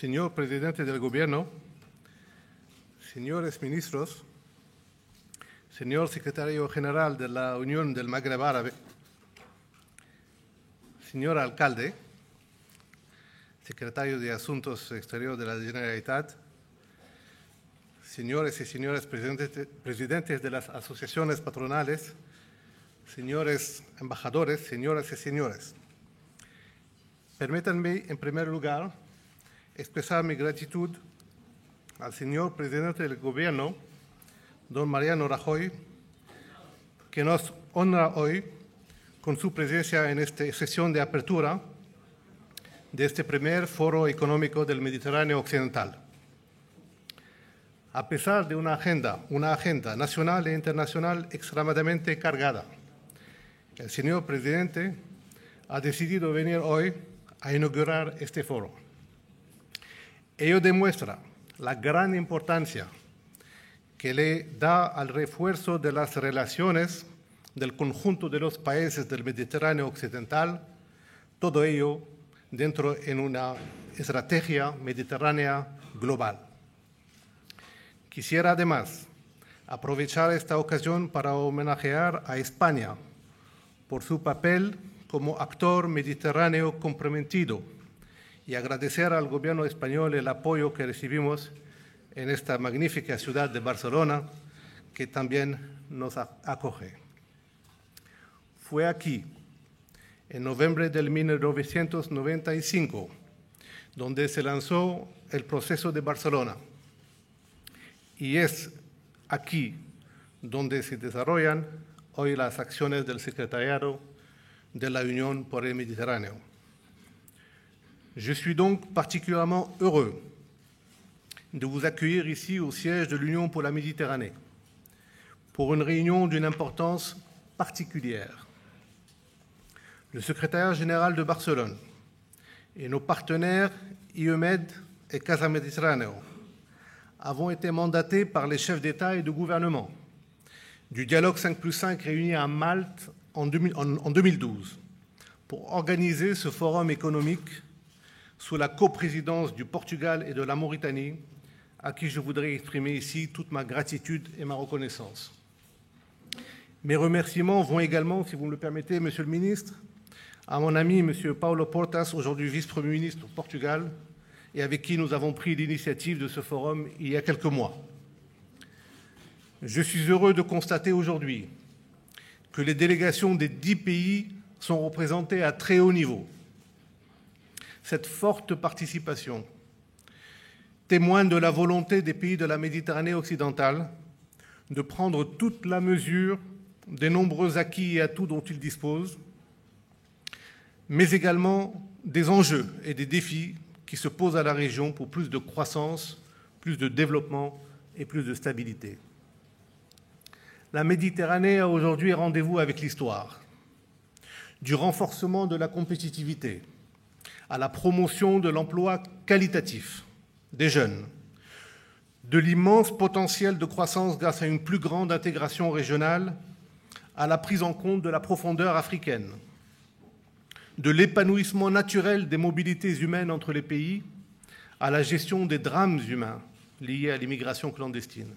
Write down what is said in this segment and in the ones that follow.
Señor Presidente del Gobierno, señores ministros, señor Secretario General de la Unión del Magreb Árabe, señor Alcalde, Secretario de Asuntos Exteriores de la Generalitat, señores y señoras presidentes de las asociaciones patronales, señores embajadores, señoras y señores. Permítanme, en primer lugar, expresar mi gratitud al señor presidente del Gobierno, don Mariano Rajoy, que nos honra hoy con su presencia en esta sesión de apertura de este primer Foro Económico del Mediterráneo Occidental. A pesar de una agenda nacional e internacional extremadamente cargada, el señor presidente ha decidido venir hoy a inaugurar este foro. Ello demuestra la gran importancia que le da al refuerzo de las relaciones del conjunto de los países del Mediterráneo Occidental, todo ello dentro de una estrategia mediterránea global. Quisiera además aprovechar esta ocasión para homenajear a España por su papel como actor mediterráneo comprometido y agradecer al gobierno español el apoyo que recibimos en esta magnífica ciudad de Barcelona, que también nos acoge. Fue aquí, en noviembre de 1995, donde se lanzó el proceso de Barcelona. Y es aquí donde se desarrollan hoy las acciones del Secretariado de la Unión por el Mediterráneo. Je suis donc particulièrement heureux de vous accueillir ici au siège de l'Union pour la Méditerranée pour une réunion d'une importance particulière. Le secrétaire général de Barcelone et nos partenaires IEMED et Casa Mediterráneo avons été mandatés par les chefs d'État et de gouvernement du dialogue 5+5 réuni à Malte en 2012 pour organiser ce forum économique sous la coprésidence du Portugal et de la Mauritanie, à qui je voudrais exprimer ici toute ma gratitude et ma reconnaissance. Mes remerciements vont également, si vous me le permettez, Monsieur le Ministre, à mon ami Monsieur Paulo Portas, aujourd'hui vice-premier ministre au Portugal, et avec qui nous avons pris l'initiative de ce forum il y a quelques mois. Je suis heureux de constater aujourd'hui que les délégations des 10 pays sont représentées à très haut niveau. Cette forte participation témoigne de la volonté des pays de la Méditerranée occidentale de prendre toute la mesure des nombreux acquis et atouts dont ils disposent, mais également des enjeux et des défis qui se posent à la région pour plus de croissance, plus de développement et plus de stabilité. La Méditerranée a aujourd'hui rendez-vous avec l'histoire, du renforcement de la compétitivité à la promotion de l'emploi qualitatif des jeunes, de l'immense potentiel de croissance grâce à une plus grande intégration régionale, à la prise en compte de la profondeur africaine, de l'épanouissement naturel des mobilités humaines entre les pays, à la gestion des drames humains liés à l'immigration clandestine.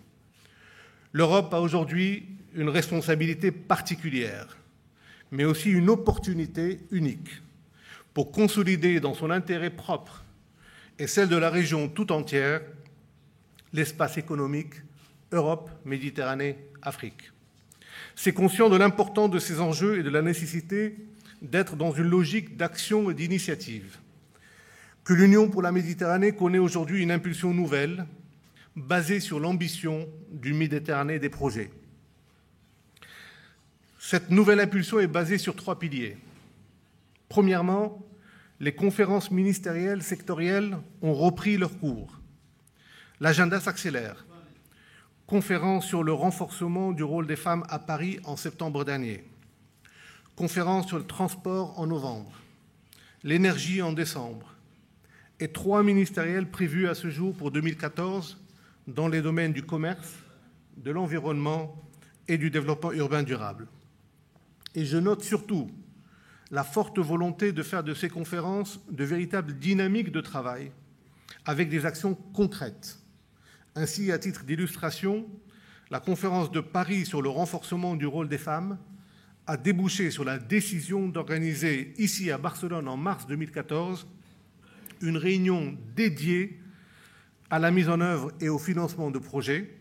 L'Europe a aujourd'hui une responsabilité particulière, mais aussi une opportunité unique pour consolider dans son intérêt propre et celle de la région tout entière l'espace économique Europe, Méditerranée, Afrique. C'est conscient de l'importance de ces enjeux et de la nécessité d'être dans une logique d'action et d'initiative, que l'Union pour la Méditerranée connaît aujourd'hui une impulsion nouvelle basée sur l'ambition d'une Méditerranée des projets. Cette nouvelle impulsion est basée sur 3 piliers. Premièrement, les conférences ministérielles sectorielles ont repris leur cours. L'agenda s'accélère. Conférence sur le renforcement du rôle des femmes à Paris en septembre dernier. Conférence sur le transport en novembre. L'énergie en décembre. Et 3 ministériels prévus à ce jour pour 2014 dans les domaines du commerce, de l'environnement et du développement urbain durable. Et je note surtout la forte volonté de faire de ces conférences de véritables dynamiques de travail avec des actions concrètes. Ainsi, à titre d'illustration, la conférence de Paris sur le renforcement du rôle des femmes a débouché sur la décision d'organiser ici à Barcelone en mars 2014 une réunion dédiée à la mise en œuvre et au financement de projets,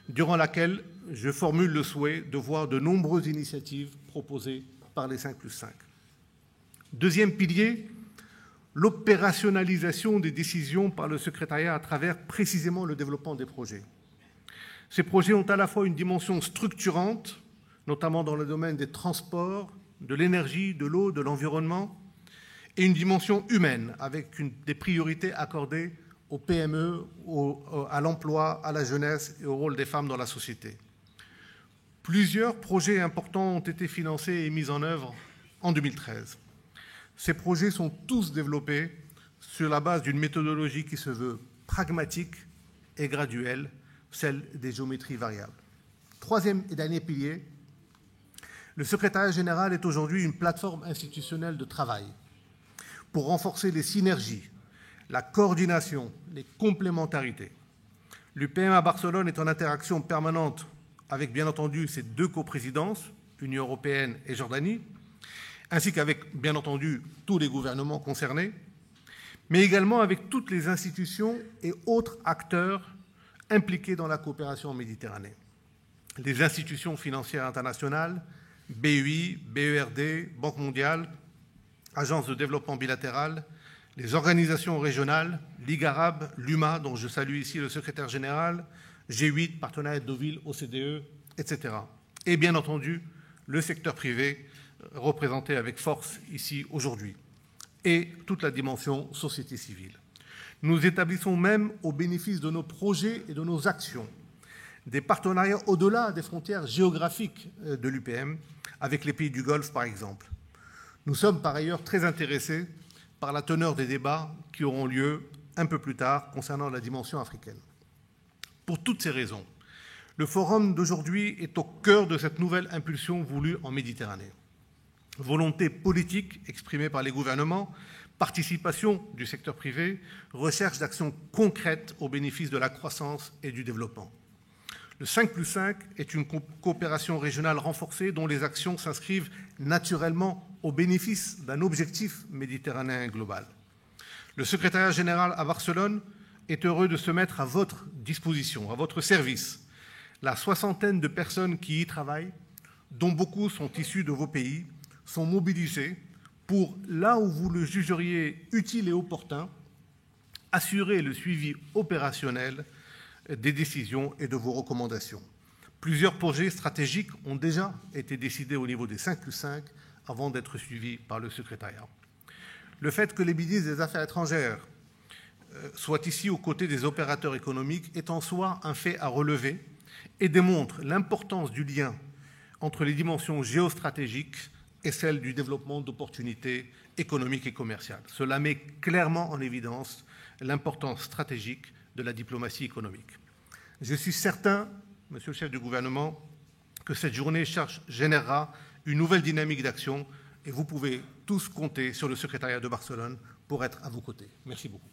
durant laquelle je formule le souhait de voir de nombreuses initiatives proposées par les 5+5. Deuxième pilier, l'opérationnalisation des décisions par le secrétariat à travers précisément le développement des projets. Ces projets ont à la fois une dimension structurante, notamment dans le domaine des transports, de l'énergie, de l'eau, de l'environnement, et une dimension humaine, avec des priorités accordées aux PME, à l'emploi, à la jeunesse et au rôle des femmes dans la société. Plusieurs projets importants ont été financés et mis en œuvre en 2013. Ces projets sont tous développés sur la base d'une méthodologie qui se veut pragmatique et graduelle, celle des géométries variables. Troisième et dernier pilier, le secrétariat général est aujourd'hui une plateforme institutionnelle de travail pour renforcer les synergies, la coordination, les complémentarités. L'UPM à Barcelone est en interaction permanente avec, bien entendu, ses deux coprésidences, Union européenne et Jordanie, ainsi qu'avec, bien entendu, tous les gouvernements concernés, mais également avec toutes les institutions et autres acteurs impliqués dans la coopération en Méditerranée. Les institutions financières internationales, BEI, BERD, Banque mondiale, Agence de développement bilatéral, les organisations régionales, Ligue arabe, l'UMA, dont je salue ici le secrétaire général, G8, Partenariat de Deauville, OCDE, etc. Et bien entendu, le secteur privé, représenté avec force ici aujourd'hui, et toute la dimension société civile. Nous établissons même, au bénéfice de nos projets et de nos actions, des partenariats au-delà des frontières géographiques de l'UPM, avec les pays du Golfe par exemple. Nous sommes par ailleurs très intéressés par la teneur des débats qui auront lieu un peu plus tard concernant la dimension africaine. Pour toutes ces raisons, le forum d'aujourd'hui est au cœur de cette nouvelle impulsion voulue en Méditerranée. Volonté politique exprimée par les gouvernements, participation du secteur privé, recherche d'actions concrètes au bénéfice de la croissance et du développement. Le 5+5 est une coopération régionale renforcée dont les actions s'inscrivent naturellement au bénéfice d'un objectif méditerranéen global. Le secrétariat général à Barcelone est heureux de se mettre à votre disposition, à votre service. La soixantaine de personnes qui y travaillent, dont beaucoup sont issus de vos pays, sont mobilisées pour, là où vous le jugeriez utile et opportun, assurer le suivi opérationnel des décisions et de vos recommandations. Plusieurs projets stratégiques ont déjà été décidés au niveau des 5+5 avant d'être suivis par le secrétariat. Le fait que les ministres des Affaires étrangères soient ici aux côtés des opérateurs économiques est en soi un fait à relever et démontre l'importance du lien entre les dimensions géostratégiques et celles du développement d'opportunités économiques et commerciales. Cela met clairement en évidence l'importance stratégique de la diplomatie économique. Je suis certain, Monsieur le chef du gouvernement, que cette journée générera une nouvelle dynamique d'action et vous pouvez tous compter sur le secrétariat de Barcelone pour être à vos côtés. Merci beaucoup.